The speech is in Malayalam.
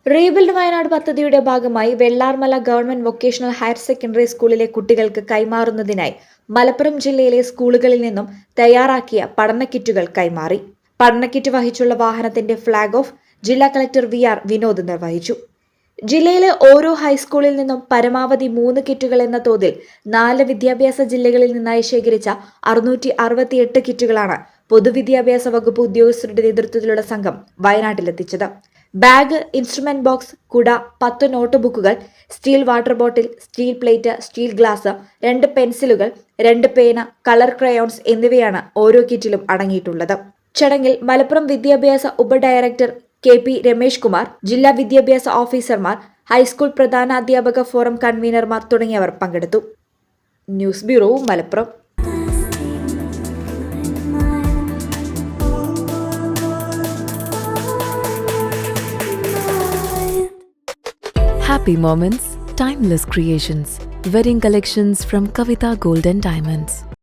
റീബിൽഡ് വയനാട് പദ്ധതിയുടെ ഭാഗമായി Vellarmala government vocational higher secondary സ്കൂളിലെ കുട്ടികൾക്ക് കൈമാറുന്നതിനായി മലപ്പുറം ജില്ലയിലെ സ്കൂളുകളിൽ നിന്നും തയ്യാറാക്കിയ പഠനക്കിറ്റുകൾ കൈമാറി. പഠനക്കിറ്റ് വഹിച്ചുള്ള വാഹനത്തിന്റെ ഫ്ളാഗ് ഓഫ് ജില്ലാ കളക്ടർ VR വിനോദ് നിർവഹിച്ചു. ജില്ലയിലെ ഓരോ ഹൈസ്കൂളിൽ നിന്നും പരമാവധി 3 കിറ്റുകൾ എന്ന തോതിൽ 4 വിദ്യാഭ്യാസ ജില്ലകളിൽ നിന്നായി ശേഖരിച്ച 668 കിറ്റുകളാണ് പൊതുവിദ്യാഭ്യാസ വകുപ്പ് ഉദ്യോഗസ്ഥരുടെ നേതൃത്വത്തിലുള്ള സംഘം വയനാട്ടിലെത്തിച്ചത്. ബാഗ്, ഇൻസ്ട്രുമെന്റ് ബോക്സ്, കുട, 10 നോട്ട് ബുക്കുകൾ, steel water bottle, steel plate, steel glass, 2 പെൻസിലുകൾ, 2 പേന, കളർ ക്രയോൺസ് എന്നിവയാണ് ഓരോ കിറ്റിലും അടങ്ങിയിട്ടുള്ളത്. ചടങ്ങിൽ മലപ്പുറം വിദ്യാഭ്യാസ ഉപഡയറക്ടർ KP രമേഷ് കുമാർ, ജില്ലാ വിദ്യാഭ്യാസ ഓഫീസർമാർ, ഹൈസ്കൂൾ പ്രധാനാധ്യാപക ഫോറം കൺവീനർമാർ തുടങ്ങിയവർ പങ്കെടുത്തു. News bureau, Malappuram. Happy moments, timeless creations. Wedding collections from Kavita Gold and Diamonds.